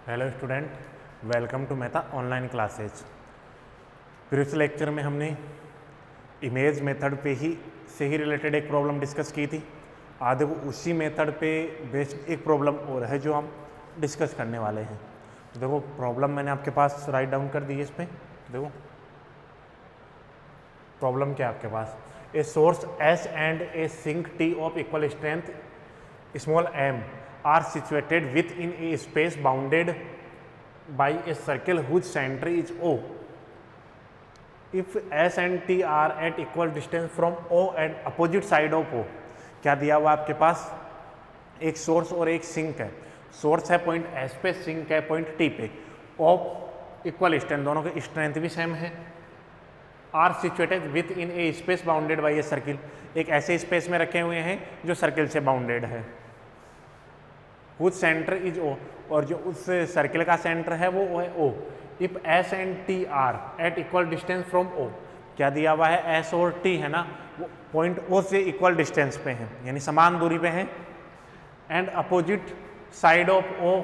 Hello student, welcome to Mehta online classes. Previous lecture में हमने image method पे ही से ही रिलेटेड एक प्रॉब्लम डिस्कस की थी। आज देखो उसी मेथड पे बेस्ड एक प्रॉब्लम और है जो हम डिस्कस करने वाले हैं। तो देखो प्रॉब्लम मैंने आपके पास राइट डाउन कर दी है। इस पर देखो प्रॉब्लम क्या है आपके पास। A source S and A sink T of equal strength small M are situated within a space bounded by a circle whose center is O. If S and T are at equal distance from O and opposite side of O, क्या दिया हुआ आपके पास, एक source और एक sink है। Source है point S पे, सिंक है पॉइंट T पे। ऑफ इक्वल स्ट्रेंथ, दोनों की स्ट्रेंथ भी सेम है। Are situated within a space bounded by a circle, एक ऐसे स्पेस में रखे हुए हैं जो सर्किल से बाउंडेड है। हुज सेंटर इज ओ, और जो उस सर्किल का सेंटर है वो है O. If S and T are at equal distance from O, क्या दिया हुआ है, एस और टी है ना, वो पॉइंट ओ से इक्वल डिस्टेंस पे हैं, यानी समान दूरी पे हैं। And opposite side of O,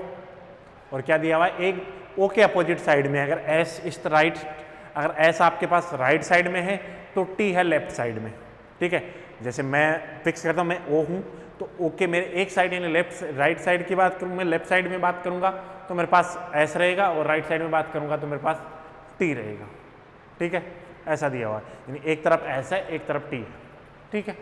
और क्या दिया हुआ है, एक ओ के अपोजिट साइड में, अगर एस इस राइट, अगर एस आपके पास राइट साइड में है तो टी है लेफ्ट साइड में। ठीक है, जैसे मैं फिक्स करता हूँ, मैं ओ हूँ तो ओ के मेरे एक साइड यानी लेफ्ट राइट साइड की बात करूँ, मैं लेफ्ट साइड में बात करूँगा तो मेरे पास एस रहेगा, और राइट साइड में बात करूँगा तो मेरे पास टी रहेगा। ठीक है, ऐसा दिया हुआ है, यानी एक तरफ एस है एक तरफ टी है। ठीक है,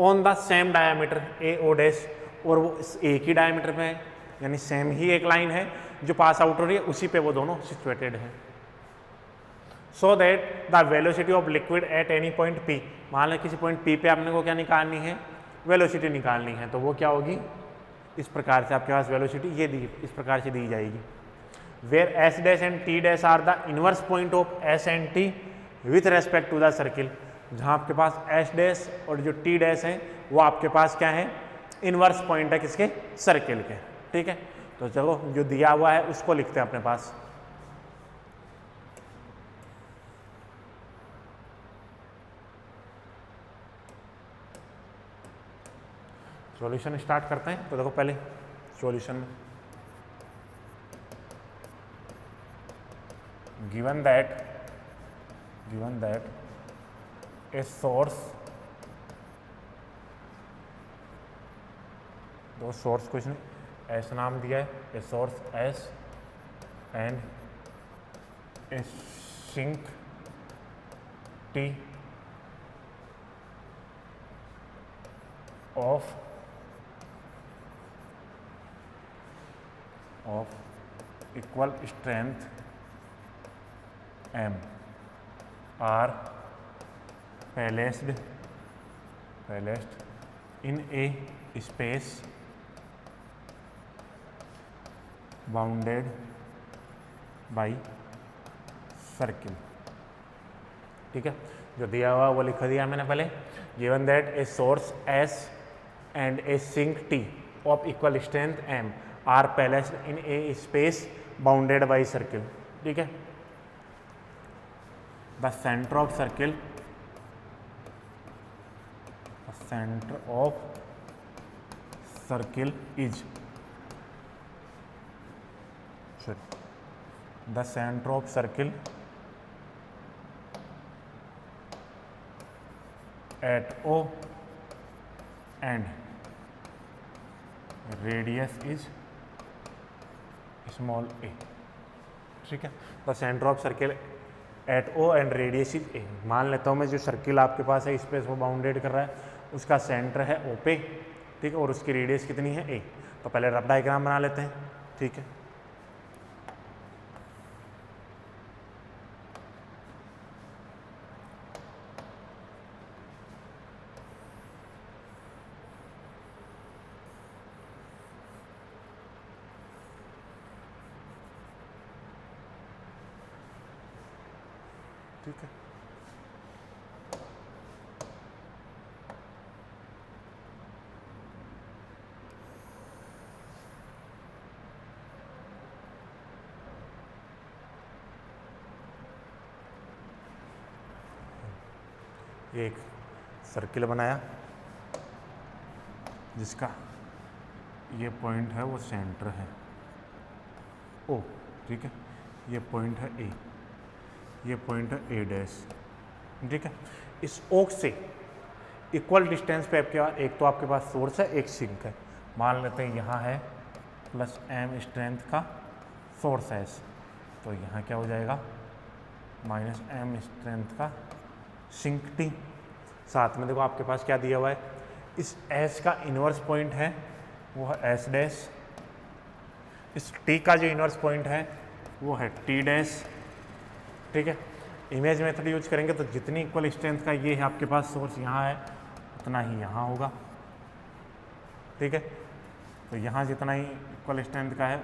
on the same diameter A O dash, और वो एक ही डायमीटर पे है, यानी सेम ही एक लाइन है जो पास आउट हो रही है, उसी पे वो दोनों सिचुएटेड है। So that the velocity of liquid at any point P, मान लो किसी पॉइंट पी पे आपने को क्या निकालनी है, वेलोसिटी निकालनी है, तो वो क्या होगी, इस प्रकार से आपके पास वेलोसिटी ये दी, इस प्रकार से दी जाएगी। Where S dash and T dash are the inverse point of S and T with respect to the circle, जहाँ आपके पास एस डैश और जो टी डैश है वो आपके पास क्या है, इनवर्स पॉइंट है किसके, सर्किल के। ठीक है, तो चलो जो दिया हुआ है उसको लिखते हैं अपने पास। सॉल्यूशन स्टार्ट करते हैं। तो देखो पहले सॉल्यूशन में गिवन दैट ए सोर्स, दो सोर्स को इसने एस नाम दिया है, a source S and A sink T of equal strength M are placed in a space bounded by circle। ठीक है, जो दिया हुआ वो लिख दिया मैंने पहले। Given that a source S and a sink T of equal strength M are placed in a space bounded by circle। ठीक है, the center of circle is the center of circle at O and radius is small A. ठीक है, the centre of circle at O and radius is A. मान लेता हूँ मैं जो circle आपके पास है स्पेस वो बाउंडेड कर रहा है, उसका सेंटर है ओ पे। ठीक है, और उसकी रेडियस कितनी है, ए। तो पहले रफ डायग्राम बना लेते हैं। ठीक है, ठीक है, एक सर्किल बनाया जिसका ये पॉइंट है वो सेंटर है ओ, ठीक है, ये पॉइंट है ए, ये पॉइंट है ए डैश, ठीक है। इस ओ से इक्वल डिस्टेंस पे आपके पास एक तो आपके पास सोर्स है, एक सिंक है। मान लेते हैं यहाँ है प्लस एम स्ट्रेंथ का सोर्स है, तो यहाँ क्या हो जाएगा माइनस एम स्ट्रेंथ का सिंक टी। साथ में देखो आपके पास क्या दिया हुआ है, इस एस का इन्वर्स पॉइंट है वो है एस डैश, इस टी का जो इन्वर्स पॉइंट है वो है टी डैश, ठीक है। इमेज मेथड यूज करेंगे तो जितनी इक्वल स्ट्रेंथ का ये है आपके पास सोर्स यहाँ है उतना ही यहाँ होगा, ठीक है। तो यहाँ जितना ही इक्वल स्ट्रेंथ का है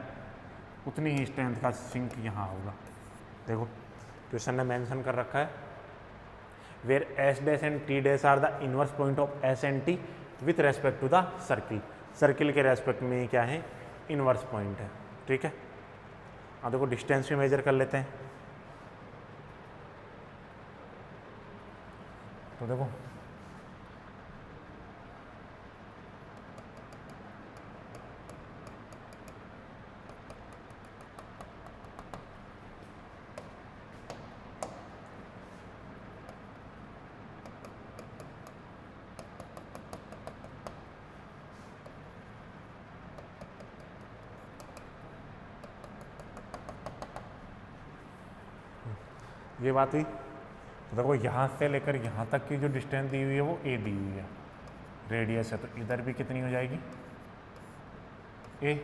उतनी ही स्ट्रेंथ का सिंक यहाँ होगा। देखो क्वेश्चन ने मेंशन कर रखा है where S dash and T dash are the inverse point of S and T with respect to the circle. Circle के रेस्पेक्ट में ये क्या है, इनवर्स पॉइंट है, ठीक है। अब देखो डिस्टेंस भी मेजर कर लेते हैं। तो देखो ये बात हुई। तो देखो यहाँ से लेकर यहाँ तक की जो डिस्टेंस दी हुई है वो ए दी हुई है, रेडियस है, तो इधर भी कितनी हो जाएगी ए।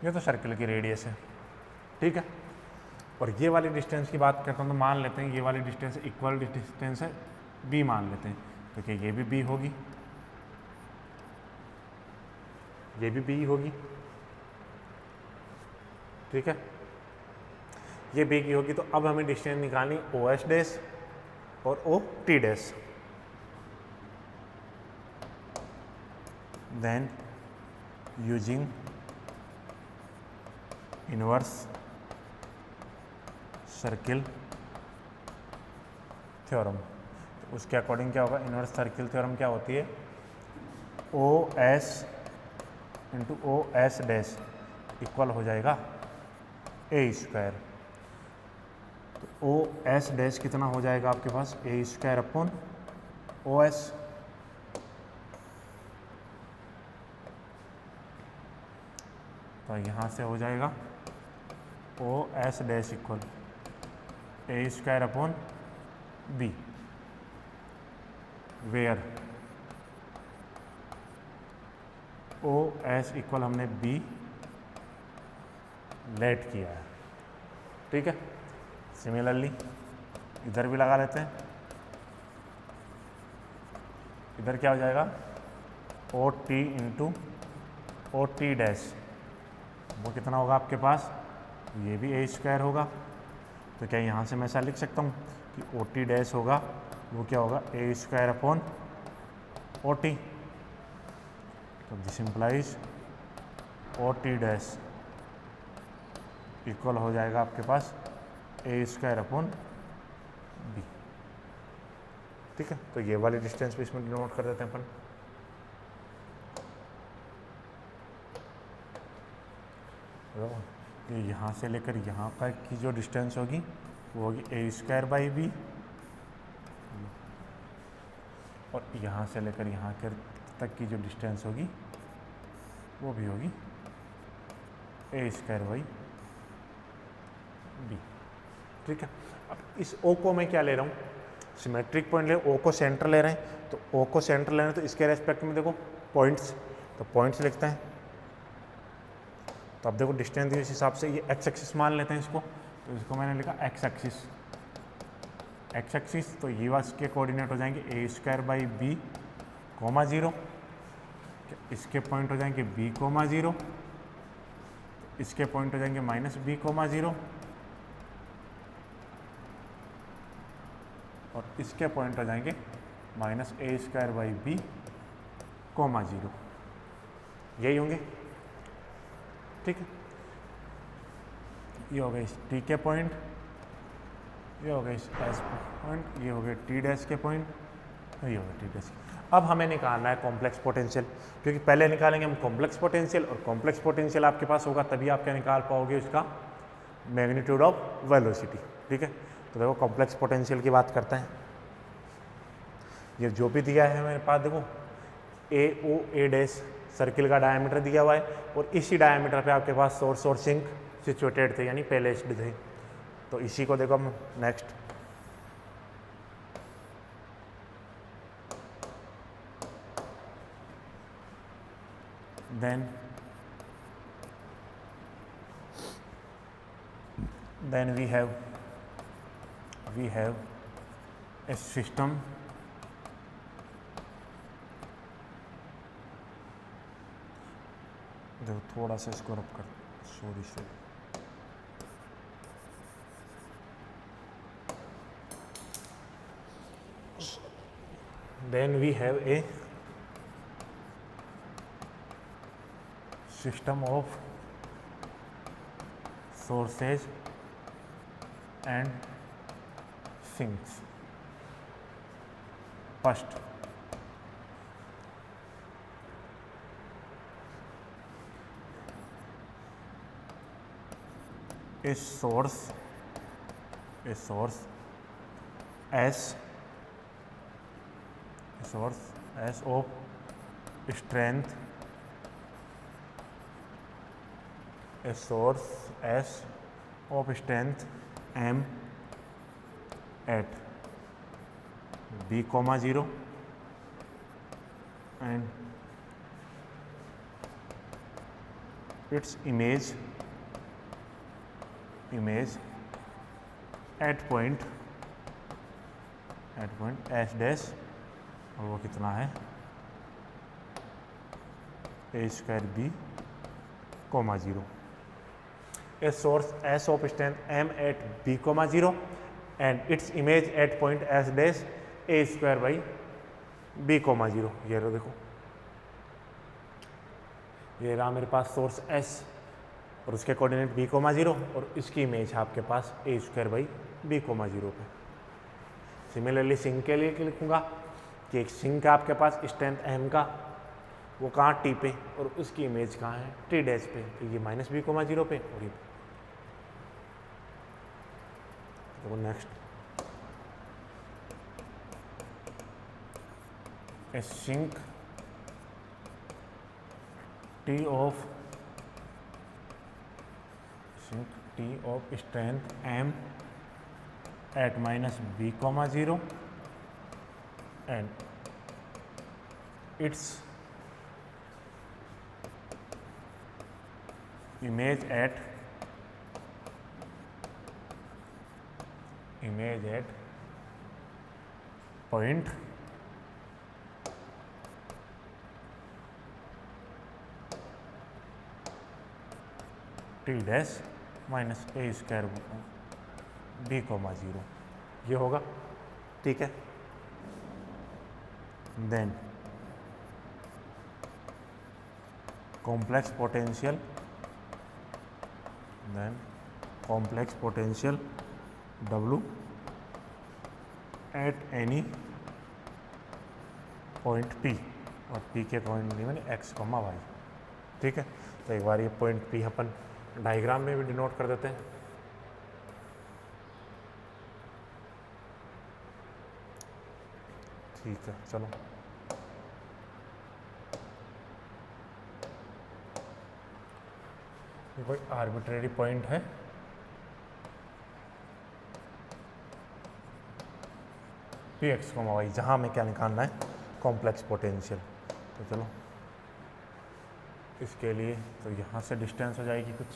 ये तो सर्किल की रेडियस है, ठीक है। और ये वाली डिस्टेंस की बात करता हूँ तो मान लेते हैं ये वाली डिस्टेंस इक्वल डिस्टेंस है बी मान लेते हैं, तो क्या ये भी बी होगी, ये भी बी होगी, ठीक है। ये बी की होगी। तो अब हमें डिस्टेंस निकालनी ओ एस डैश और O T dash. Then using inverse circle theorem, तो उसके अकॉर्डिंग क्या होगा, इनवर्स सर्किल थ्योरम क्या होती है, O S into O S dash equal हो जाएगा ए स्क्वायर। तो ओ एस डैश कितना हो जाएगा आपके पास, A square upon O S. तो यहाँ से हो जाएगा O S dash equal A square upon B, where O S equal हमने बी लेट किया है, ठीक है। सिमिलरली इधर भी लगा लेते हैं, इधर क्या हो जाएगा O T into O T dash, वो कितना होगा आपके पास, ये भी ए स्क्वायर होगा। तो क्या यहाँ से मैं ऐसा लिख सकता हूँ कि ओ टी डैश होगा वो क्या होगा, A square upon O T. तो this implies O T dash equal हो जाएगा आपके पास ए स्क्वायर अपॉन बी, ठीक है। तो ये वाली डिस्टेंस भी इसमें नोट कर देते हैं अपन। ये यहाँ से लेकर यहाँ पर की जो डिस्टेंस होगी वो होगी ए स्क्वायर बाई बी, और यहाँ से लेकर यहाँ के तक की जो डिस्टेंस होगी वो भी होगी ए स्क्वायर बाई बी, ठीक है। अब इस ओ को मैं क्या ले रहा हूँ, सिमेट्रिक पॉइंट ले, ओ को सेंटर ले रहे हैं, तो ओ को सेंटर ले रहे हैं तो इसके रेस्पेक्ट में देखो पॉइंट्स, तो पॉइंट्स लिखते हैं। तो अब देखो डिस्टेंस इस हिसाब से ये एक्स एक्सिस मान लेते हैं इसको, तो इसको मैंने लिखा एक्स एक्सिस, एक्स एक्सिस, तो ये वास के कोऑर्डिनेट हो जाएंगे ए स्क्वायर बाई बी कोमा 0, इसके पॉइंट हो जाएंगे बी कोमा 0, इसके पॉइंट हो जाएंगे माइनस बी कोमा 0, और इसके पॉइंट हो जाएंगे minus A square by B comma 0, यही होंगे, ठीक है। ये हो गए टी के पॉइंट, ये हो गया इस एस पॉइंट, ये हो गया टी डैश के पॉइंट, ये हो गया टी डैश। अब हमें निकालना है कॉम्प्लेक्स पोटेंशियल, क्योंकि पहले निकालेंगे हम कॉम्प्लेक्स पोटेंशियल, और कॉम्प्लेक्स पोटेंशियल आपके पास होगा तभी आप क्या निकाल पाओगे उसका मैग्नीट्यूड ऑफ वेलोसिटी। ठीक है, तो देखो कॉम्प्लेक्स पोटेंशियल की बात करते हैं। ये जो भी दिया है मेरे पास, देखो ए ओ ए डैश सर्किल का डायमीटर दिया हुआ है, और इसी डायमीटर पे आपके पास सोर्स और सिंक सिचुएटेड थे, यानी प्लेस्ड थे। तो इसी को देखो हम next, then we have a system देखो थोड़ा सा इसको रब कर, sorry then we have a system of sources and sinks. First, a source S of strength, a source S of strength M at B, 0 and its image at point S dash, और वो कितना है A square B, 0. A source S of strength M at B, 0 and its image at point S dash A square by B, 0. ये लो देखो, ये रहा मेरे पास source S और उसके कोऑर्डिनेट B, 0 और इसकी इमेज है आपके पास A स्क्वायर बाई B, 0 पे। सिमिलरली सिंक के लिए लिखूंगा कि एक सिंक है आपके पास स्ट्रेंथ M का, वो कहाँ T पे, और उसकी इमेज कहाँ है T डैश पे, तो ये माइनस B, 0 पे, और ये तो next a sink T of strength M at minus B, 0 and its image at point T dash minus A square B, 0, ये होगा। ठीक है, then complex potential W at any point P, और P के पॉइंट नहीं मैंने X, Y। ठीक है, तो एक बार ये पॉइंट P अपन डायग्राम में भी डिनोट कर देते हैं। ठीक है, चलो ये कोई आर्बिट्रेरी पॉइंट है, Px, Y, जहाँ में क्या निकालना है कॉम्प्लेक्स पोटेंशियल। तो चलो इसके लिए तो यहाँ से डिस्टेंस हो जाएगी कुछ,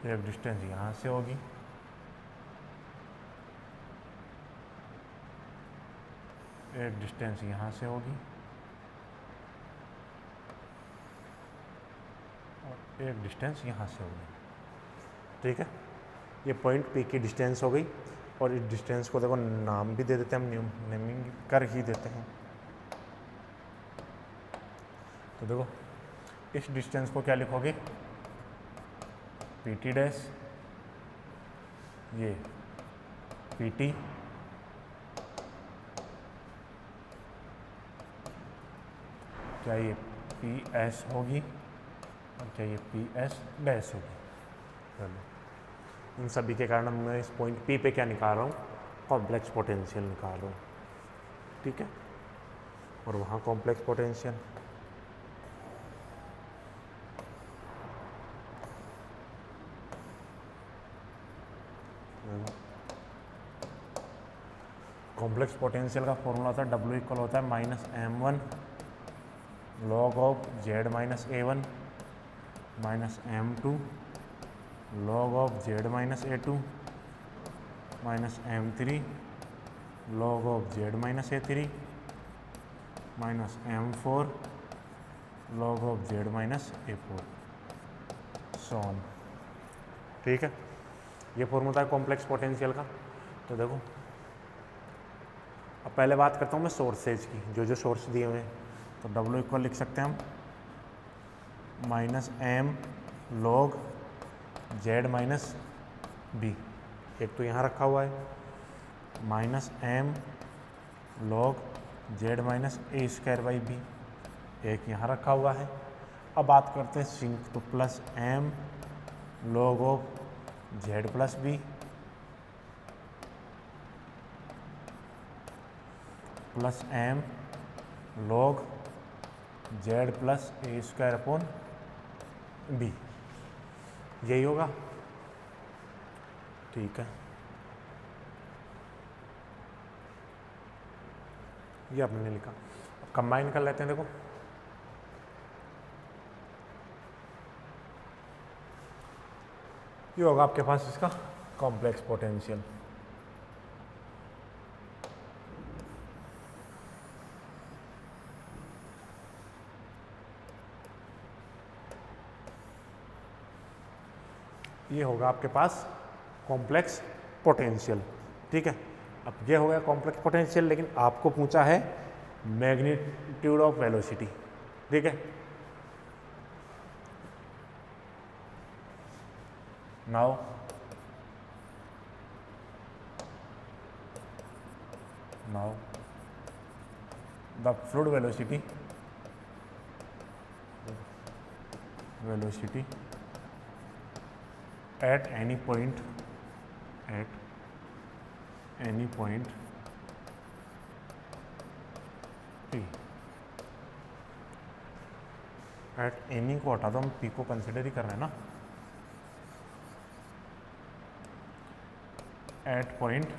एक डिस्टेंस यहाँ से होगी, एक डिस्टेंस यहाँ से होगी, और एक डिस्टेंस यहाँ से होगी। ठीक है, ये पॉइंट P की डिस्टेंस हो गई, और इस डिस्टेंस को देखो नाम भी दे देते हैं, हम नेमिंग कर ही देते हैं। तो देखो इस डिस्टेंस को क्या लिखोगे, पी टी डैश, ये पी टी, क्या ये पी एस होगी और क्या ये पी एस डैश होगी। चलो इन सभी के कारण मैं इस पॉइंट पी पे क्या निकाल रहा हूँ, कॉम्प्लेक्स पोटेंशियल निकाल रहा हूँ, ठीक है। और वहाँ कॉम्प्लेक्स पोटेंशियल कॉम्प्लेक्स पोटेंशियल का फॉर्मूला होता है W इक्वल होता है minus M1 log of Z minus A1 minus M2 log of Z minus A2 minus M3 log of Z minus A3 minus M4 log of Z minus A4 सॉन, ठीक है। ये formula है complex potential का। तो देखो अब पहले बात करता हूँ मैं सोर्सेज की, जो सोर्स दिए हुए हैं। तो W इक्वल लिख सकते हैं हम minus M log Z minus B, एक तो यहाँ रखा हुआ है, minus M log Z minus A square by B, एक यहाँ रखा हुआ है। अब बात करते हैं सिंक, तो plus M log of Z plus B plus M log Z plus A square upon B, यही होगा, ठीक है। ये आपने लिखा। अब कंबाइन कर लेते हैं, देखो ये होगा आपके पास इसका कॉम्प्लेक्स पोटेंशियल। ये होगा आपके पास कॉम्प्लेक्स पोटेंशियल, ठीक है। अब ये हो गया कॉम्प्लेक्स पोटेंशियल, लेकिन आपको पूछा है मैग्नीट्यूड ऑफ वेलोसिटी, ठीक है। Now the fluid velocity at any point P, at any को हटा दो, हम P को कंसिडर ही कर रहे हैं ना, at point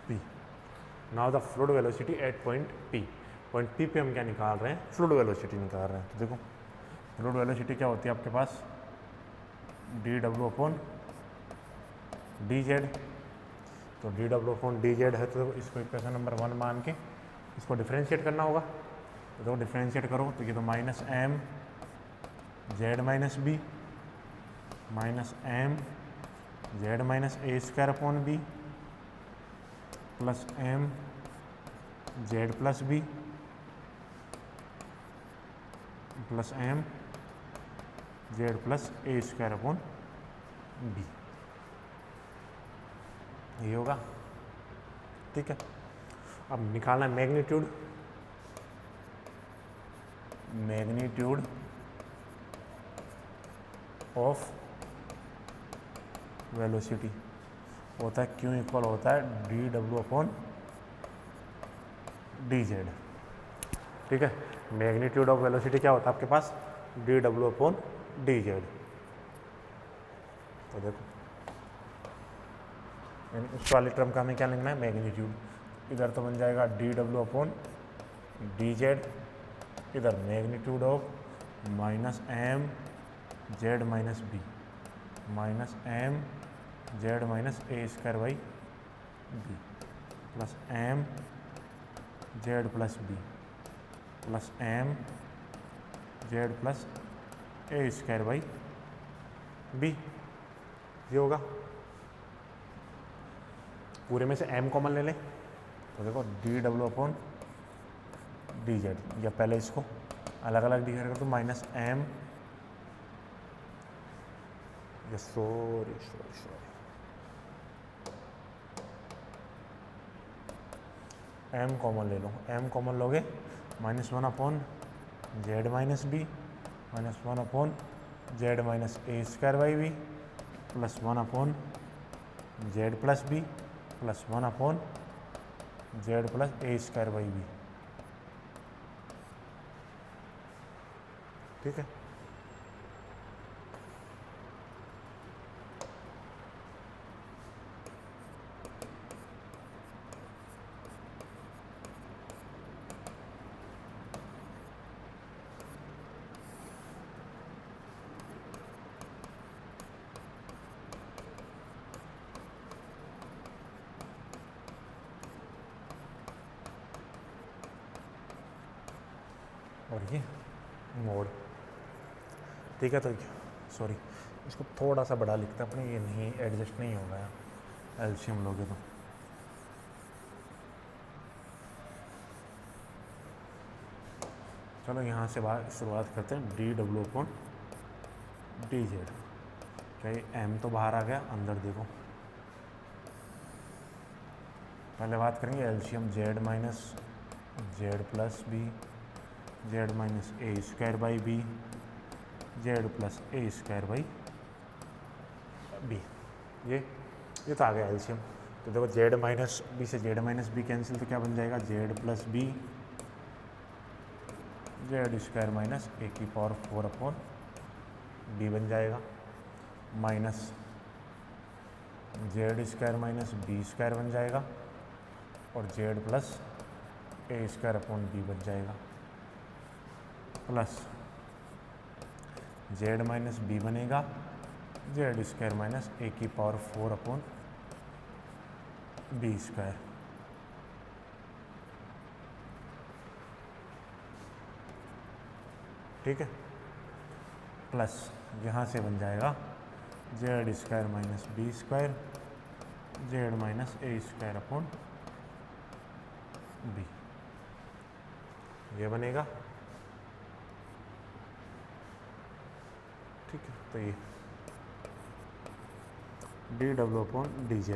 P। Now the fluid velocity at point P, point P पे हम क्या निकाल रहे हैं, फ्लूइड वेलोसिटी निकाल रहे हैं। तो देखो फ्लूइड वेलोसिटी क्या होती है आपके पास, dW अपॉन dz। तो dW अपॉन dz है, तो इसको इक्वेशन नंबर 1 मान के इसको डिफरेंशिएट करना होगा। तो देखो डिफरेंशिएट करो तो ये तो minus M Z minus B minus M Z minus A square upon B plus M Z plus B plus M Z plus A square upon B, ये होगा, ठीक है। अब निकालना है मैग्नीट्यूड ऑफ वेलोसिटी होता है Q इक्वल होता है dW अपॉन dz, ठीक है। मैग्नीट्यूड ऑफ वेलोसिटी क्या होता है आपके पास, dW अपॉन dz। तो देखो उस वाली टर्म का हमें क्या लिखना है, मैग्नीट्यूड। इधर तो बन जाएगा dW अपॉन dz, इधर magnitude of minus M Z minus B minus M Z minus A square by B plus M Z plus B plus M Z plus A square by B, ये होगा। पूरे में से M common ले लें, तो देखो dW अपॉन dz, या पहले इसको अलग अलग डिवाइड कर तो minus M, sorry sorry sorry, M common ले लो, एम कॉमन लोगे -1/z-b -1/z-a²/b +1/z+b +1/z+a²/b। ठीक है, और ये मोड। ठीक है, तो सॉरी इसको थोड़ा सा बड़ा लिखता अपने, ये नहीं एडजस्ट नहीं होगा एलसीएम लोगे तो। चलो यहाँ से शुरुआत करते हैं, dw/dz। क्या ये m तो बाहर आ गया, अंदर देखो। पहले बात करेंगे LCM z minus Z plus B, Z minus a²/b, Z plus a²/b। ये तो आ गया एलसीएम। तो देखो जेड माइनस बी से जेड माइनस बी कैंसिल, तो क्या बन जाएगा, जेड प्लस बी z²-a⁴/b बन जाएगा, माइनस z²-b² बन जाएगा, और z प्लस a²/b बन जाएगा, प्लस z माइनस बी बनेगा z²-a⁴/b²। ठीक है, प्लस यहाँ से बन जाएगा z² minus b², z minus a²/b, ये बनेगा। ठीक है, तो ये dw/dz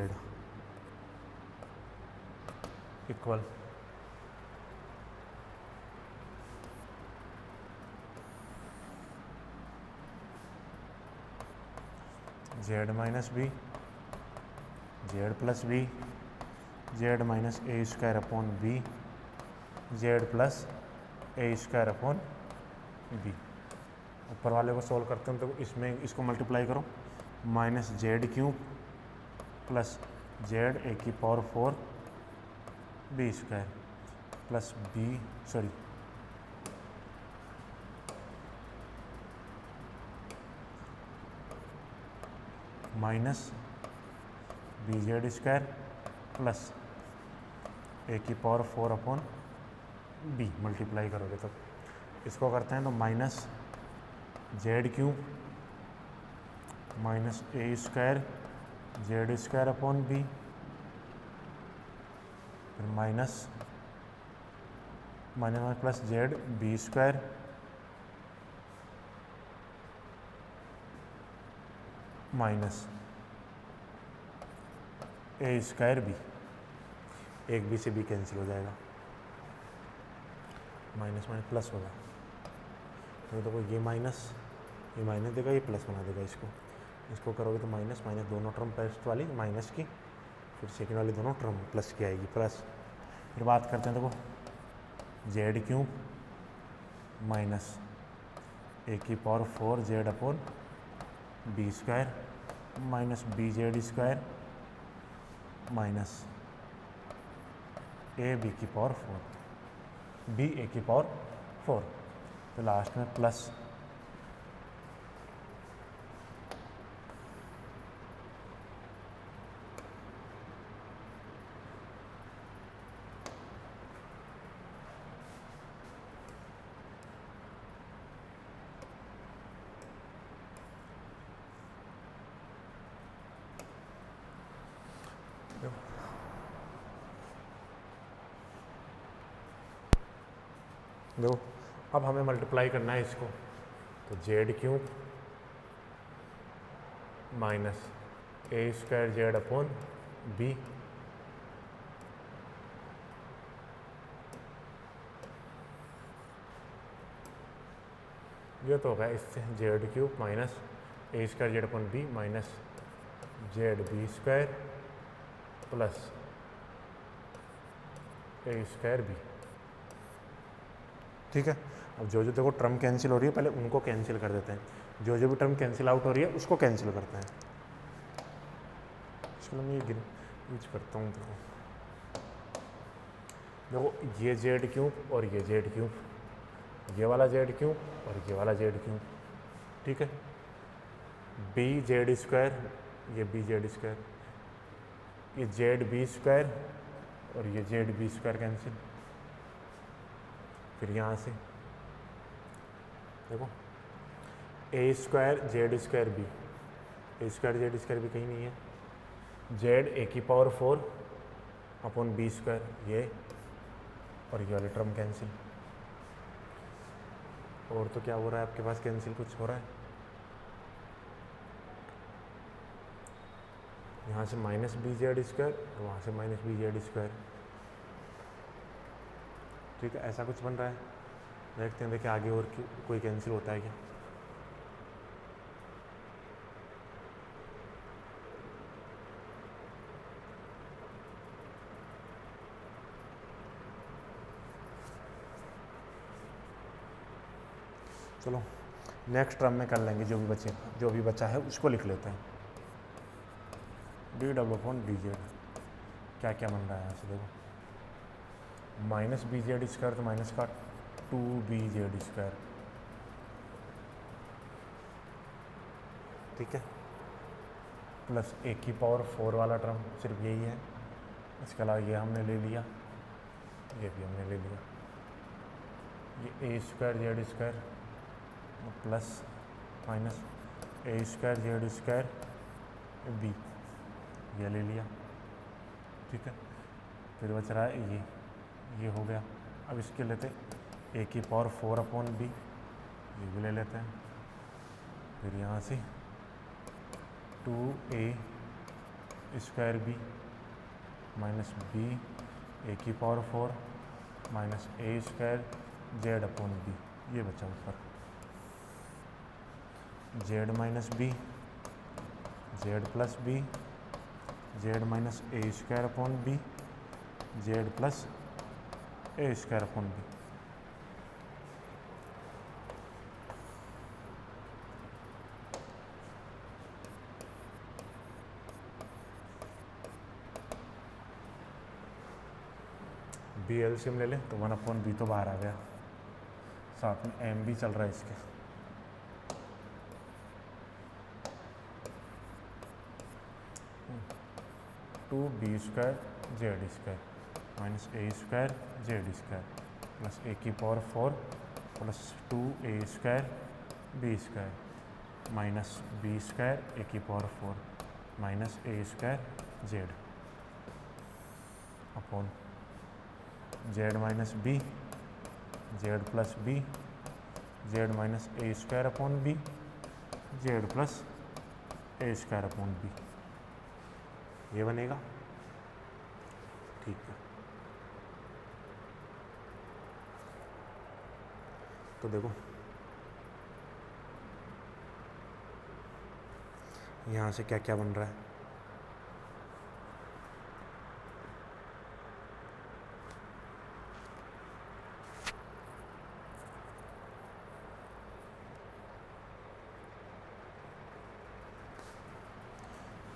equal z minus B, Z plus B, Z minus a²/b, Z plus a²/b। ऊपर वाले को सॉल्व करते हैं तो इसमें इसको मल्टीप्लाई करो, -z³ plus z⁴b² plus minus bz² plus a⁴/b multiply करोगे तो इसको करते हैं तो -z³ माइनस a²z²/b, फिर minus plus z⁴b² minus a²b, एक बी से बी कैंसिल हो जाएगा, माइनस प्लस होगा। तो देखो ये माइनस देगा, ये प्लस बना देगा। इसको करोगे तो माइनस दोनों टर्म फर्स्ट वाली माइनस की, फिर सेकेंड वाली दोनों टर्म प्लस की आएगी, प्लस। फिर बात करते हैं, देखो z³ minus a⁴z/b² minus bz² minus a⁴, तो लास्ट में प्लस देखो अब हमें मल्टीप्लाई करना है इसको, तो Z cube minus A square Z upon B, ये तो होगा इससे Z cube minus A square Z upon B minus Z B square plus A square B. ठीक है, अब जो जो देखो टर्म कैंसिल हो रही है पहले उनको कैंसिल कर देते हैं, जो जो भी टर्म कैंसिल आउट हो रही है उसको कैंसिल करते हैं। चलो मैं ये यूज करता हूँ, देखो ये जेड क्यूब और ये जेड क्यूब, ये वाला जेड क्यूब और ये वाला जेड क्यूब। ठीक है, बी जेड स्क्वायर, ये बी जेड स्क्वायर, ये जेड बी स्क्वायर और ये जेड बी स्क्वायर कैंसिल। फिर यहाँ से देखो ए square Z square B, A square Z square भी कहीं नहीं है, जेड ए की पावर 4 अपॉन बी स्क्वायर, ये और ये वाले टर्म कैंसिल। और तो क्या हो रहा है आपके पास, कैंसिल कुछ हो रहा है, यहाँ से माइनस बी जेड स्क्वायर और वहाँ से माइनस बी जेड स्क्वायर। ठीक है, ऐसा कुछ बन रहा है, देखते हैं देखिए आगे और कोई कैंसिल होता है क्या। चलो नेक्स्ट टर्म में कर लेंगे, जो भी बचा है उसको लिख लेते हैं। D W upon D Z क्या क्या बन रहा है यहाँ से देखो, माइनस बी जेड स्क्वायर तो माइनस का 2b जेड स्क्वायर। ठीक है, प्लस ए की पावर 4 वाला टर्म सिर्फ यही है, इसके अलावा ये हमने ले लिया, ये भी हमने ले लिया, ये A square Z square plus minus A square Z square B, ये ले लिया। ठीक है, फिर बच रहा है ये हो गया। अब इसके लेते ए की पावर 4 अपॉन बी, ये भी ले लेते हैं। फिर यहाँ से 2a square B minus B A की power 4 minus A square Z upon B, ये बचा ऊपर, Z minus B Z plus B Z minus A square upon B Z plus A square upon B. B LCM ले लें तो 1 upon B तो बाहर आ गया, साथ में एम भी चल रहा है इसके। Two B square Z square minus A square Z square plus A की power 4 plus 2a square B square minus B square A की power 4 minus A square Z upon Z minus B Z plus B Z minus A square upon B Z plus A square upon B, ये बनेगा। ठीक है, तो देखो यहाँ से क्या क्या बन रहा है,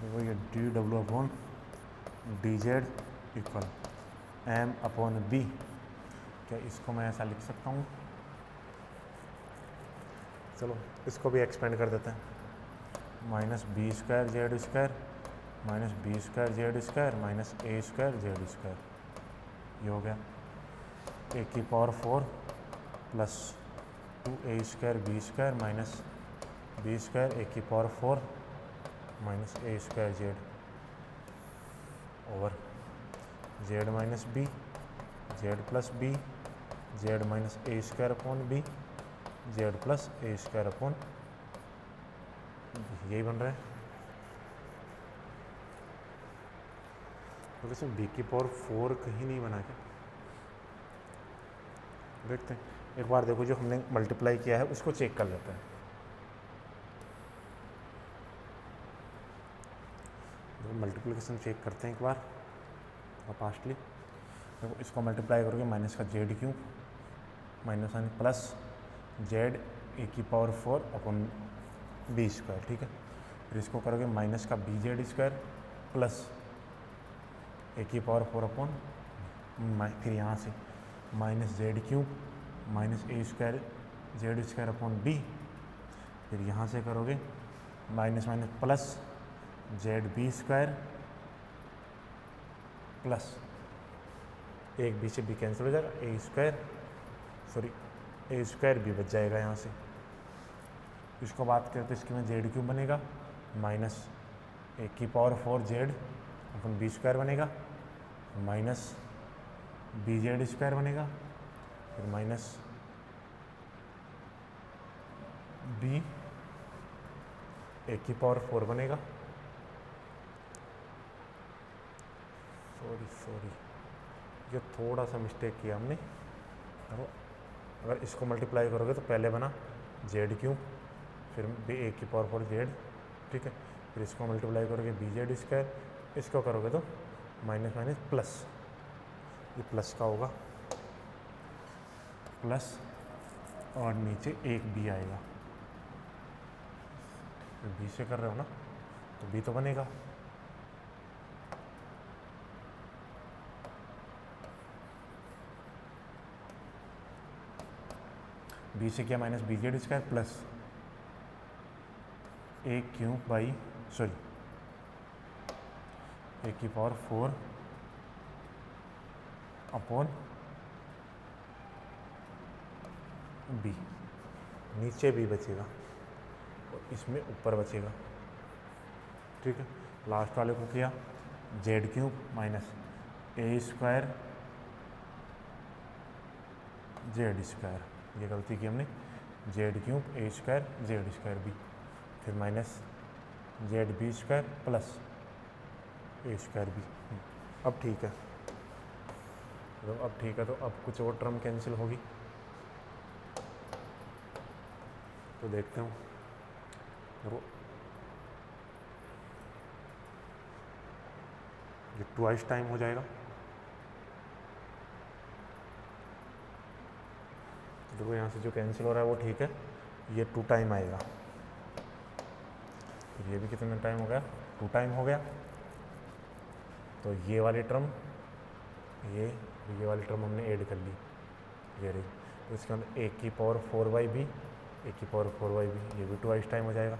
वो ये D W upon D Z equal M upon B. क्या इसको मैं ऐसा लिख सकता हूँ, चलो इसको भी एक्सपेंड कर देते हैं, minus B square Z square minus B square Z square minus A square Z square, ये हो गया। ए की power 4 plus 2a square B square minus B square A की power 4 minus A square Z over Z minus B Z plus B Z minus A square upon B, Z plus A square upon, यही बन रहा है। तो वैसे B की power 4 कहीं नहीं बना क्या, देखते हैं एक बार। देखो जो हमने मल्टीप्लाई किया है उसको चेक कर लेते हैं। मल्टीप्लिकेशन चेक करते हैं एक बार फास्टली। देखो इसको मल्टीप्लाई करोगे माइनस का Z cube minus one plus Z A की पावर 4 अपॉन बी स्क्वायर, ठीक है। फिर इसको करोगे माइनस का B Z square plus A की पावर 4 अपॉन, फिर यहाँ से minus Z cube minus A square Z square upon B, फिर यहाँ से करोगे minus minus plus Z B square plus एक बी से बी कैंसिल हो जाएगा, A square sorry A square B बच जाएगा यहाँ से। इसको बात करते हैं इसके में जेड क्यूब बनेगा माइनस ए की पावर 4 जेड अपन बी स्क्वायर बनेगा माइनस बी जेड स्क्वायर बनेगा, फिर माइनस बी ए की पावर 4 बनेगा, सॉरी ये थोड़ा सा मिस्टेक किया हमने। देखो अगर इसको मल्टीप्लाई करोगे तो पहले बना जेड क्यूब फिर बी ए की पावर 4 जेड, ठीक है। फिर इसको मल्टीप्लाई करोगे बी जेड स्क्वायर, इसको करोगे तो माइनस माइनस प्लस, ये प्लस का होगा प्लस और नीचे एक बी आएगा। तो बी से कर रहे हो ना तो बी तो बनेगा, बी से क्या minus B Z square plus A cube by sorry A की पावर 4 अपॉन बी, नीचे बी बचेगा और इसमें ऊपर बचेगा, ठीक है। लास्ट वाले को किया Z cube minus A square Z square, ये गलती की हमने, Z cube A square Z square B, फिर minus Z B square plus A square B. अब ठीक है, तो अब ठीक है, तो अब कुछ और टर्म कैंसिल होगी तो देखते हूँ। देखो ये ट्वाइस टाइम हो जाएगा, देखो यहाँ से जो कैंसिल हो रहा है वो ठीक है, ये 2 टाइम आएगा, तो ये भी कितना टाइम हो गया 2 टाइम हो गया। तो ये वाली टर्म ये वाली टर्म हमने ऐड कर ली, ये रही। तो इसके अंदर ए की पावर 4 बाई बी, ए की पावर 4 बाई बी, ये भी ट्वाइस टाइम हो जाएगा।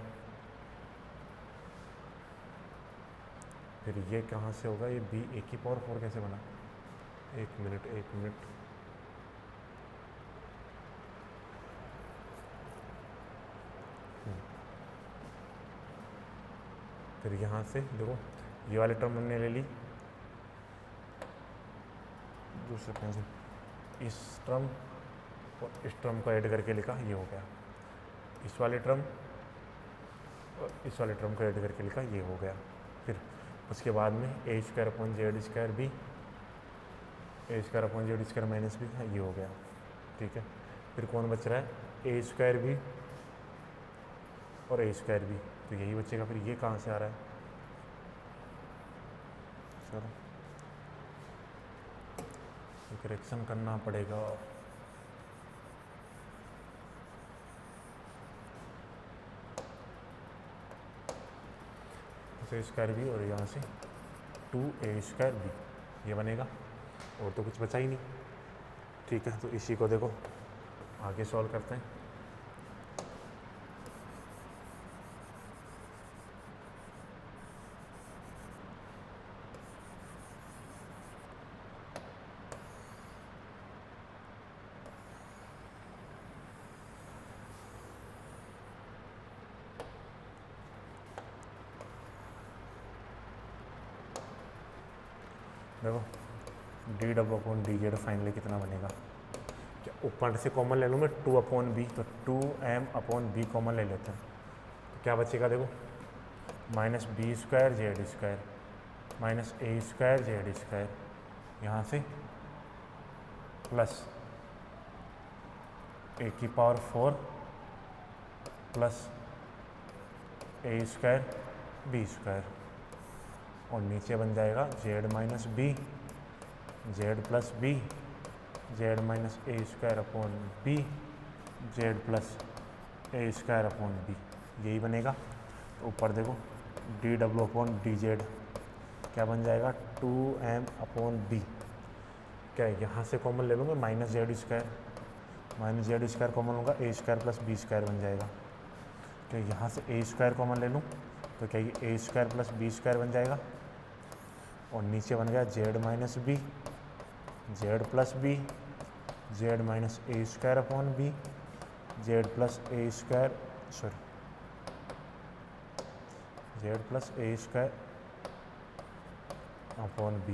फिर ये कहाँ से होगा, ये बी ए की पावर 4 कैसे बना, एक मिनट फिर यहाँ से देखो ये वाली टर्म हमने ले ली, दूसरे कैंसिल, इस टर्म और इस टर्म को ऐड करके लिखा, ये हो गया। इस वाले टर्म और इस वाले टर्म को ऐड करके लिखा, ये हो गया। फिर उसके बाद में A square upon Z square B, A square upon Z square minus B, ये हो गया, ठीक है। फिर कौन बच रहा है, ए स्क्वायर बी और ए स्क्वायर बी, तो यही बचेगा। फिर ये कहाँ से आ रहा है, चलो करेक्शन करना पड़ेगा। ए स्क्वायर बी और यहाँ से 2a स्क्वायर बी, ये बनेगा, और तो कुछ बचा ही नहीं, ठीक है। तो इसी को देखो आगे सॉल्व करते हैं। देखो D W upon D Z finally कितना बनेगा, ऊपर से कॉमन ले लूँ मैं 2/b, तो 2m/b कॉमन ले लेते हैं, तो क्या बचेगा देखो, -b² z² -a² z², यहाँ से plus a⁴ plus a² b², और नीचे बन जाएगा z - b z + b z - a²/b z + a²/b, यही बनेगा। तो ऊपर देखो dw/dz क्या बन जाएगा, 2m/b, क्या है यहाँ से कॉमन ले लूँगा -z² कॉमन होगा, a² + b² बन जाएगा। तो यहाँ से a² कॉमन ले लूँ तो क्या ये a² + b² बन जाएगा, और नीचे बन गया z - b z + b z - a²/b z + a² sorry z + a²/b।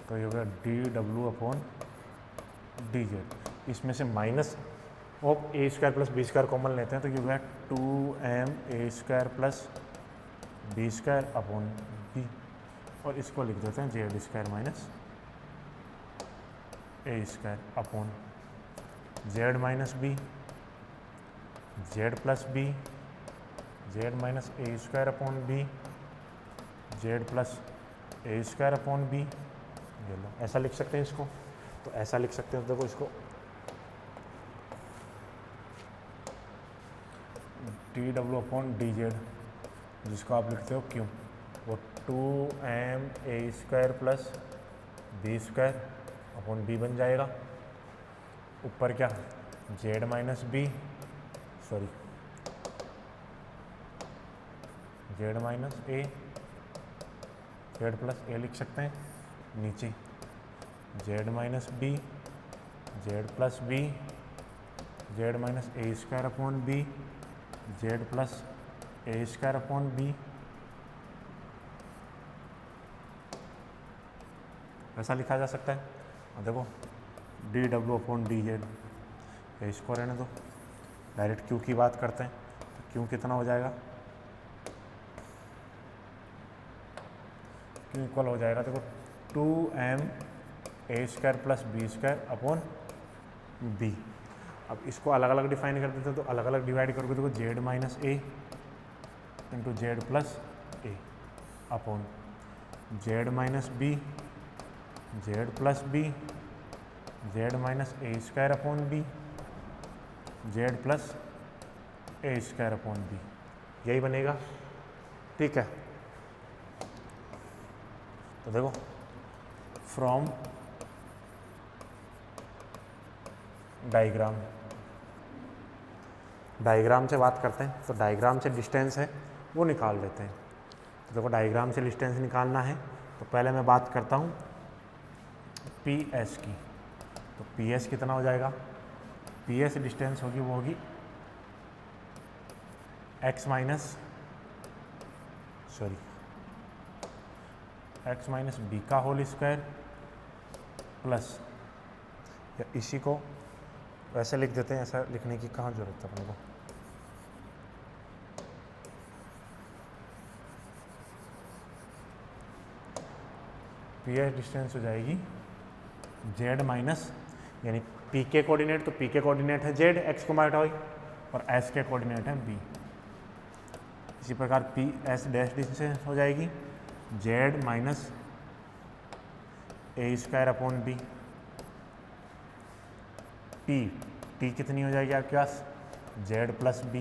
तो ये होगा dw/dz, इसमें से minus of a² + b² common लेते हैं, तो ये होगा 2ma² + b²/b, और इसको लिख देते हैं z² - a² z - b z + b z - a²/b z + a²/b, ये लो ऐसा लिख सकते हैं इसको, तो ऐसा लिख सकते हैं, तो देखो इसको dw/dz, जिसको आप लिखते हो q, वो 2ma² + b²/b बन जाएगा। ऊपर क्या z - b sorry z - a z + a लिख सकते हैं, नीचे z - b z + b z - a²/b z + a²/b, ऐसा लिखा जा सकता है। और देखो dw/dz, इसको रहने दो, डायरेक्ट q की बात करते हैं, तो q कितना हो जाएगा, q इक्वल हो जाएगा देखो 2ma² + b²/b। अब इसको अलग अलग डिफाइन कर देते हैं, तो अलग अलग डिवाइड करके देखो z - a × z + a upon z - b z + b z - a²/b z + a²/b, यही बनेगा। ठीक है, तो देखो फ्रॉम डायग्राम से बात करते हैं, तो डायग्राम से डिस्टेंस है वो निकाल लेते हैं। तो देखो डायग्राम से डिस्टेंस निकालना है, तो पहले मैं बात करता हूँ PS की, तो PS कितना हो जाएगा, PS डिस्टेंस होगी वो होगी x - b का होल स्क्वायर प्लस, या इसी को वैसे लिख देते हैं, ऐसा लिखने की कहाँ जरूरत है अपने को, PS डिस्टेंस हो जाएगी z माइनस, यानी p के कोऑर्डिनेट, तो p के कोऑर्डिनेट है z x, y, और s के कोऑर्डिनेट है b। इसी प्रकार PS डैश डिस्टेंस हो जाएगी z - a²/b। t कितनी हो जाएगी आपके पास, z + b।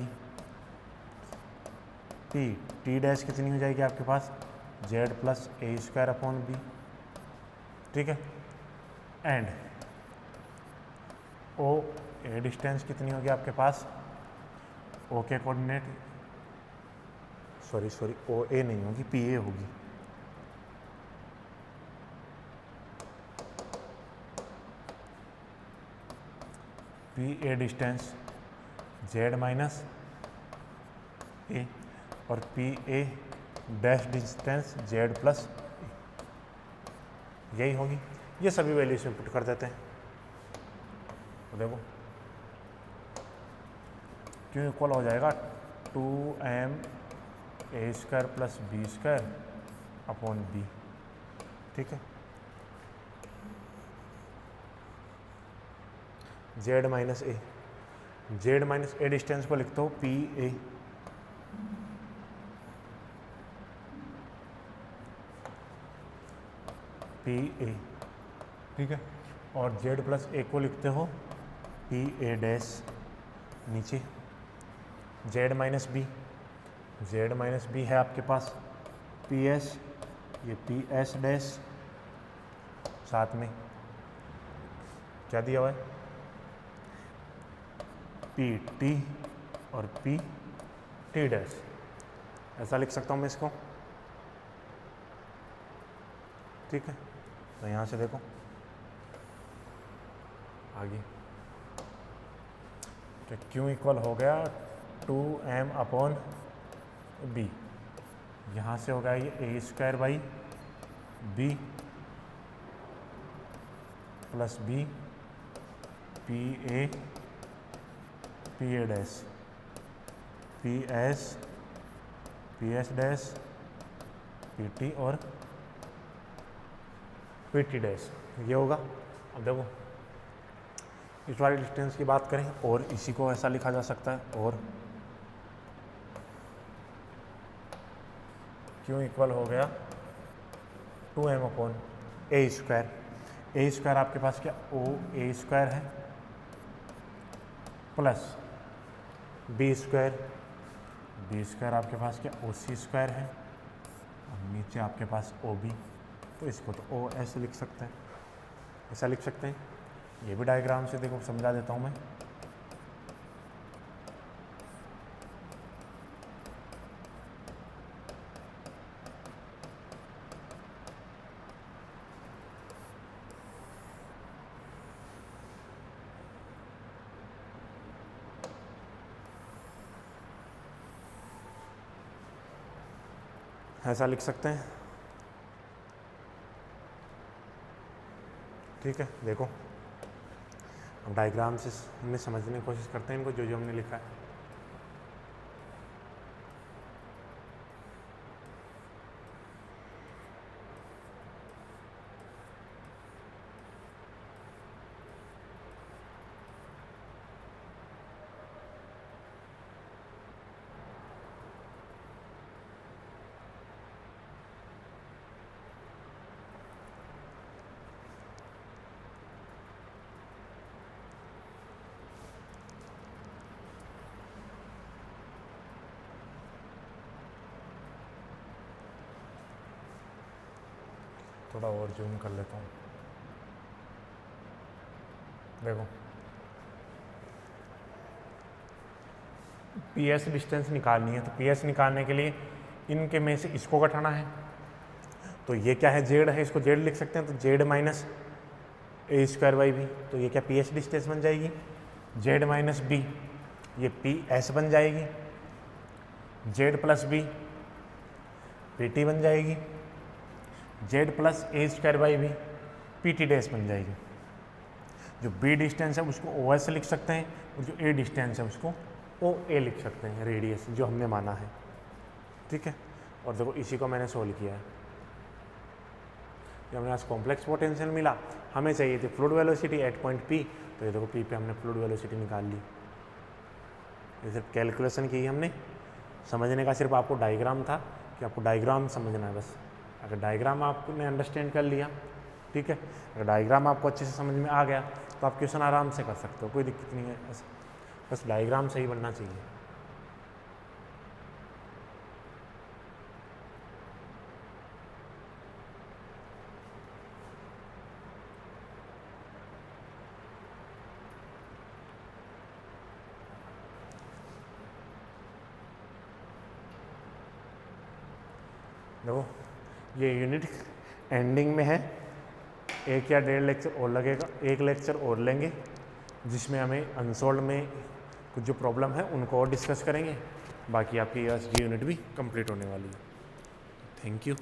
t डैश कितनी हो जाएगी आपके पास, z + a²/b। ठीक है, एंड ओ ए डिस्टेंस कितनी होगी आपके पास, ओ के कोऑर्डिनेट सॉरी ओ ए नहीं होगी, पी ए होगी। P A distance z - a, और P A dash distance z + a। यही होगी। ये सभी वैल्यूज में पुट कर देते हैं। तो देखो क्यों इक्वल हो जाएगा 2ma² plus b² upon b। ठीक है, z माइनस ए डिस्टेंस को लिखते हो पी ए, ठीक है, और z प्लस ए को लिखते हो पी ए डैश नीचे, z माइनस बी है आपके पास पी एस, ये पी एस डैश, साथ में क्या दिया हुआ है पी टी और पी टी डैश। ऐसा लिख सकता हूँ मैं इसको। ठीक है, तो यहाँ से देखो आगे तो क्यू इक्वल हो गया 2m अपॉन बी, यहाँ से होगा ये a² by B plus B P A dash P S dash P T और पी टी डैश, ये होगा। अब देखो इस वाले डिस्टेंस की बात करें और इसी को ऐसा लिखा जा सकता है, और क्यों इक्वल हो गया 2m अपॉन a² आपके पास क्या a² है प्लस b² आपके पास क्या OC² है, और नीचे आपके पास OB, तो इसको तो OS लिख सकते हैं, ऐसा लिख सकते हैं। ये भी डायग्राम से देखो समझा देता हूँ मैं। ऐसा लिख सकते हैं। ठीक है, देखो अब डायग्राम से हमने समझने की कोशिश करते हैं इनको, जो हमने लिखा है। थोड़ा और जूम कर लेता हूँ। देखो PS डिस्टेंस निकालनी है, तो PS निकालने के लिए इनके में से इसको घटाना है। तो ये क्या है, Z है, इसको Z लिख सकते हैं, तो Z minus a² by B, तो ये क्या PS डिस्टेंस बन जाएगी। Z माइनस बी, ये PS बन जाएगी। Z प्लस बी PT बन जाएगी। Z plus a² by B PT dash बन जाएगी। जो B डिस्टेंस है उसको OS लिख सकते हैं, और जो A डिस्टेंस है उसको OA लिख सकते हैं, रेडियस जो हमने माना है। ठीक है, और देखो इसी को मैंने सोल्व किया है। जब हमें आज कॉम्प्लेक्स पोटेंशियल मिला, हमें चाहिए थी fluid velocity at point P, तो ये देखो P पे हमने फ्लूइड वेलोसिटी निकाल ली। ये सिर्फ कैलकुलेशन की हमने, समझने का सिर्फ आपको डायग्राम था कि आपको डायग्राम समझना है बस। अगर डायग्राम आपने अंडरस्टैंड कर लिया, ठीक है, अगर डायग्राम आपको अच्छे से समझ में आ गया तो आप क्वेश्चन आराम से कर सकते हो, कोई दिक्कत नहीं है। बस डायग्राम सही बनना चाहिए। देखो ये यूनिट एंडिंग में है, एक या डेढ़ लेक्चर और लगेगा, एक लेक्चर और लेंगे जिसमें हमें अनसोल्ड में कुछ जो प्रॉब्लम है उनको और डिस्कस करेंगे। बाकी आपकी ESG यूनिट भी कंप्लीट होने वाली है। Thank you.